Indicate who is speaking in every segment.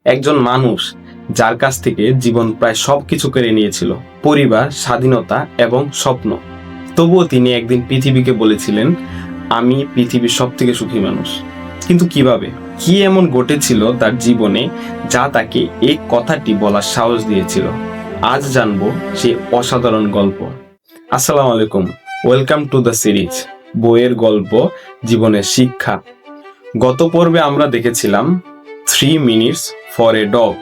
Speaker 1: একজন মানুষ যার কাছ থেকে জীবন প্রায় সবকিছু কেড়ে নিয়েছিল, পরিবার, স্বাধীনতা এবং স্বপ্ন। তবুও তিনি একদিন পৃথিবীকে বলেছিলেন, আমি পৃথিবীর সব থেকে সুখী মানুষ। কিন্তু কিভাবে, কি এমন ঘটেছিল তার জীবনে যা তাকে এই কথাটি বলার সাহস দিয়েছিল? আজ জানবো সেই অসাধারণ গল্প। আসসালামু আলাইকুম, ওয়েলকাম টু দ্য সিরিজ বইয়ের গল্প, জীবনের শিক্ষা। গত পর্বে আমরা দেখেছিলাম 3 মিনিটস ফর এ ডগ,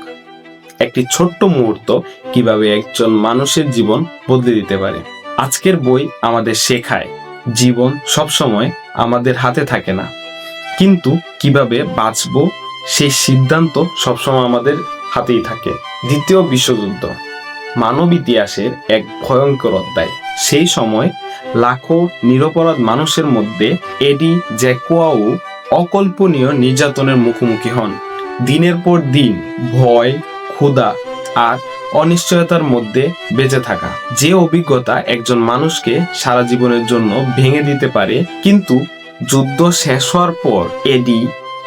Speaker 1: একটি ছোট্ট মুহূর্ত কিভাবে একজন মানুষের জীবন বদলে দিতে পারে। আজকের বই আমাদের শেখায়, জীবন সবসময় আমাদের হাতে থাকে না, কিন্তু কিভাবে বাঁচবো সেই সিদ্ধান্ত সবসময় আমাদের হাতেই থাকে। দ্বিতীয় বিশ্বযুদ্ধ মানব ইতিহাসের এক ভয়ঙ্কর অধ্যায়। সেই সময় লাখো নিরপরাধ মানুষের মধ্যে এডি জ্যাকুয়াও অকল্পনীয় নির্যাতনের মুখোমুখি হন। দিনের পর দিন ভয়, ক্ষুধা আর অনিশ্চয়তার মধ্যে বেঁচে থাকা, যে অভিজ্ঞতা একজন মানুষকে সারা জীবনের জন্য ভেঙে দিতে পারে। কিন্তু যুদ্ধ শেষ হওয়ার পর এডি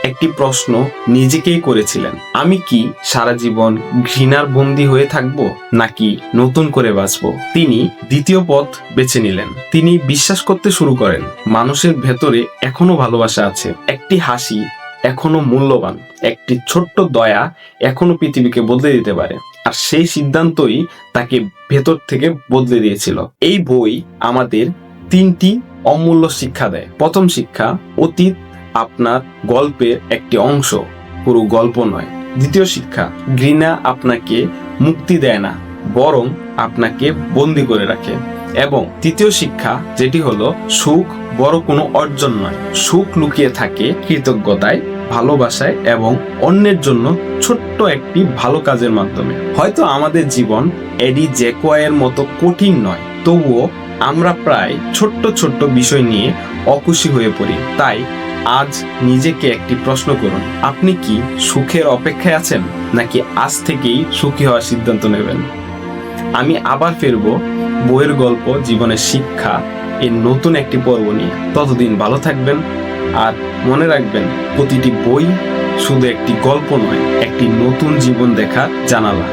Speaker 1: একটি প্রশ্ন নিজেকেই করেছিলেন, আমি কি সারা জীবন ঘৃণার বন্দী হয়ে থাকব, নাকি নতুন করে বাঁচব? তিনি দ্বিতীয় পথ বেছে নিলেন। তিনি বিশ্বাস করতে শুরু করেন, মানুষের ভেতরে এখনো ভালোবাসা আছে, একটি হাসি এখনো মূল্যবান, একটি ছোট্ট দয়া এখনো পৃথিবীকে বদলে দিতে পারে। আর সেই সিদ্ধান্তই তাকে ভেতর থেকে বদলে দিয়েছিল। এই বই আমাদের 3টি অমূল্য শিক্ষা দেয়। প্রথম শিক্ষা, অতীত আপনার গল্পের একটি অংশ, পুরো গল্প নয়। দ্বিতীয় শিক্ষা, ঘৃণা আপনাকে মুক্তি দেয় না, বরং আপনাকে বন্দী করে রাখে। এবং তৃতীয় শিক্ষা, যেটি হলো, সুখ বড় কোনো অর্জন নয়, সুখ লুকিয়ে থাকে কৃতজ্ঞতায়, ভালোবাসায় এবং অন্যের জন্য ছোট্ট একটি ভালো কাজের মাধ্যমে। হয়তো আমাদের জীবন এডি জ্যাকুয়াওয়ের মতো কঠিন নয়, তবুও আমরা প্রায় ছোট্ট ছোট্ট বিষয় নিয়ে অখুশি হয়ে পড়ি। তাই আজ নিজেকে একটি প্রশ্ন করুন, আপনি কি সুখের অপেক্ষায় আছেন, নাকি আজ থেকেই সুখী হওয়ার সিদ্ধান্ত নেবেন? আমি আবার ফিরবো বইয়ের গল্প, জীবনের শিক্ষা এর নতুন একটি পর্ব নিয়ে। ততদিন ভালো থাকবেন, আর মনে রাখবেন, প্রতিটি বই শুধু একটি গল্প নয়, একটি নতুন জীবন দেখার জানালা।